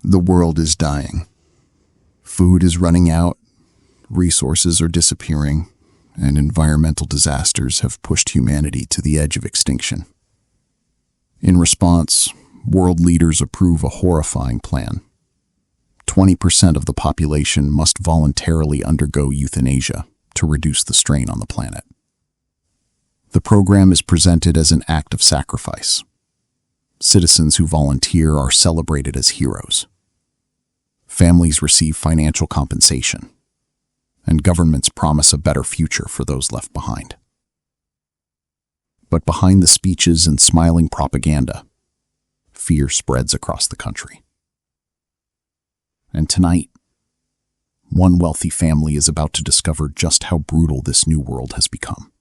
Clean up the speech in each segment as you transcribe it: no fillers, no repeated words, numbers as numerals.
The world is dying. Food is running out, resources are disappearing, and environmental disasters have pushed humanity to the edge of extinction. In response, world leaders approve a horrifying plan. 20% of the population must voluntarily undergo euthanasia to reduce the strain on the planet. The program is presented as an act of sacrifice. Citizens who volunteer are celebrated as heroes. Families receive financial compensation, and governments promise a better future for those left behind. But behind the speeches and smiling propaganda, fear spreads across the country. And tonight, one wealthy family is about to discover just how brutal this new world has become.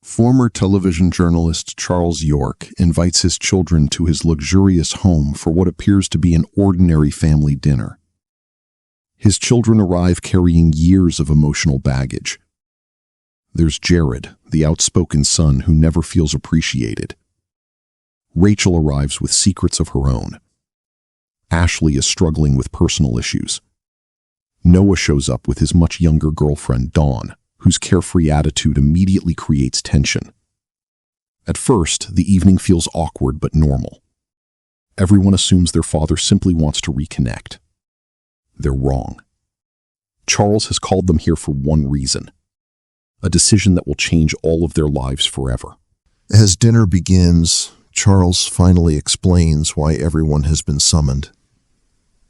Former television journalist Charles York invites his children to his luxurious home for what appears to be an ordinary family dinner. His children arrive carrying years of emotional baggage. There's Jared, the outspoken son who never feels appreciated. Rachel arrives with secrets of her own. Ashley is struggling with personal issues. Noah shows up with his much younger girlfriend, Dawn, whose carefree attitude immediately creates tension. At first, the evening feels awkward but normal. Everyone assumes their father simply wants to reconnect. They're wrong. Charles has called them here for one reason: a decision that will change all of their lives forever. As dinner begins, Charles finally explains why everyone has been summoned.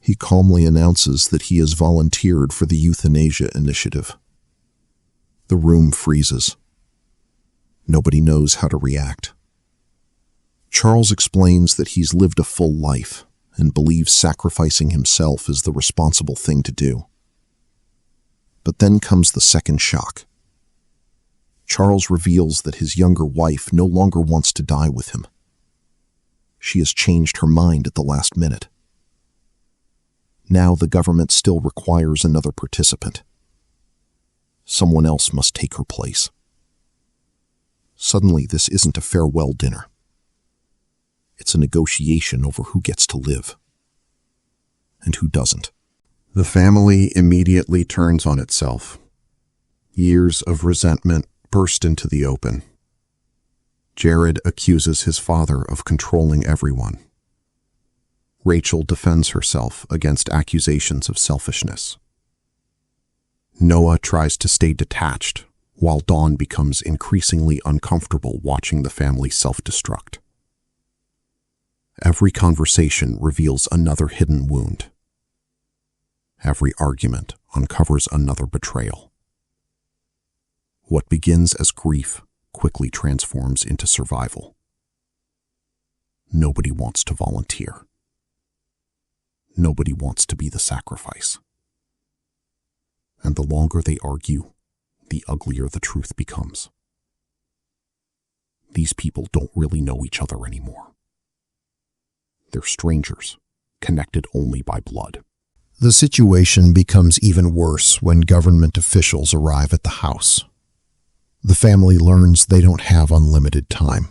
He calmly announces that he has volunteered for the euthanasia initiative. The room freezes. Nobody knows how to react. Charles explains that he's lived a full life and believes sacrificing himself is the responsible thing to do. But then comes the second shock. Charles reveals that his younger wife no longer wants to die with him. She has changed her mind at the last minute. Now the government still requires another participant. Someone else must take her place. Suddenly, this isn't a farewell dinner. It's a negotiation over who gets to live and who doesn't. The family immediately turns on itself. Years of resentment burst into the open. Jared accuses his father of controlling everyone. Rachel defends herself against accusations of selfishness. Noah tries to stay detached, while Dawn becomes increasingly uncomfortable watching the family self-destruct. Every conversation reveals another hidden wound. Every argument uncovers another betrayal. What begins as grief quickly transforms into survival. Nobody wants to volunteer. Nobody wants to be the sacrifice. And the longer they argue, the uglier the truth becomes. These people don't really know each other anymore. They're strangers, connected only by blood. The situation becomes even worse when government officials arrive at the house. The family learns they don't have unlimited time.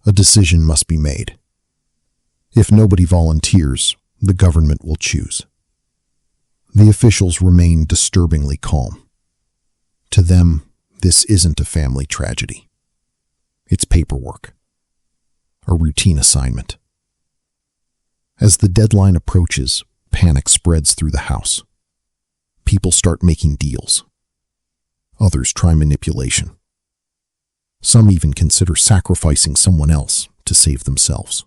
A decision must be made. If nobody volunteers, the government will choose. The officials remain disturbingly calm. To them, this isn't a family tragedy. It's paperwork. A routine assignment. As the deadline approaches, panic spreads through the house. People start making deals. Others try manipulation. Some even consider sacrificing someone else to save themselves.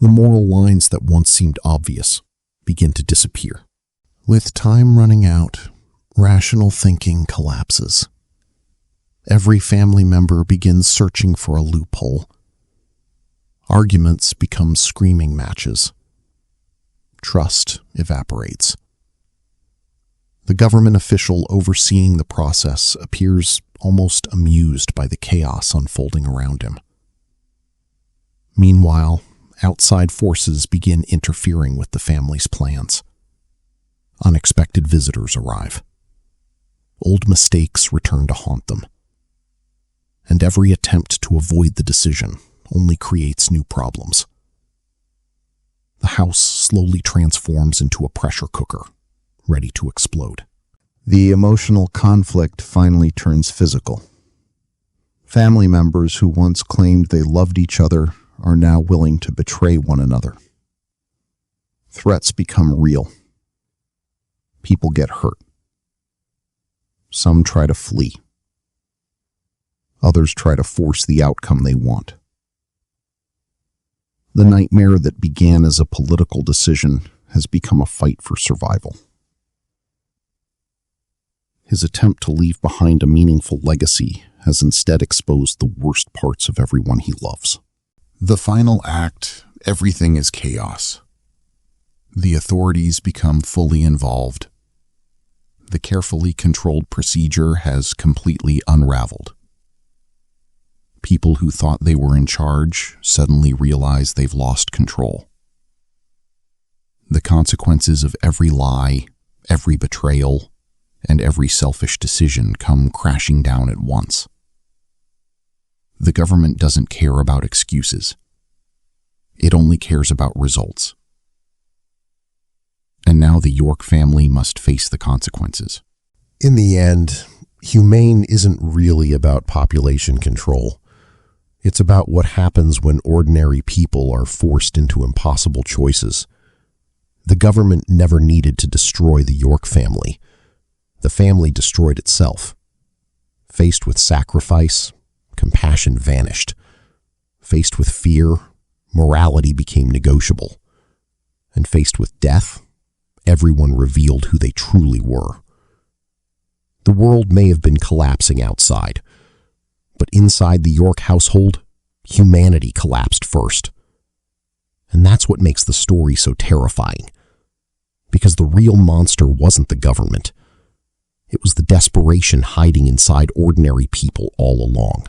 The moral lines that once seemed obvious begin to disappear. With time running out, rational thinking collapses. Every family member begins searching for a loophole. Arguments become screaming matches. Trust evaporates. The government official overseeing the process appears almost amused by the chaos unfolding around him. Meanwhile, outside forces begin interfering with the family's plans. Unexpected visitors arrive. Old mistakes return to haunt them. And every attempt to avoid the decision only creates new problems. The house slowly transforms into a pressure cooker, ready to explode. The emotional conflict finally turns physical. Family members who once claimed they loved each other are now willing to betray one another. Threats become real. People get hurt. Some try to flee. Others try to force the outcome they want. The nightmare that began as a political decision has become a fight for survival. His attempt to leave behind a meaningful legacy has instead exposed the worst parts of everyone he loves. The final act, everything is chaos. The authorities become fully involved. The carefully controlled procedure has completely unraveled. People who thought they were in charge suddenly realize they've lost control. The consequences of every lie, every betrayal, and every selfish decision come crashing down at once. The government doesn't care about excuses. It only cares about results. And now the York family must face the consequences. In the end, Humane isn't really about population control. It's about what happens when ordinary people are forced into impossible choices. The government never needed to destroy the York family. The family destroyed itself. Faced with sacrifice, compassion vanished. Faced with fear, morality became negotiable. And faced with death, everyone revealed who they truly were. The world may have been collapsing outside, but inside the York household, humanity collapsed first. And that's what makes the story so terrifying. Because the real monster wasn't the government. It was the desperation hiding inside ordinary people all along.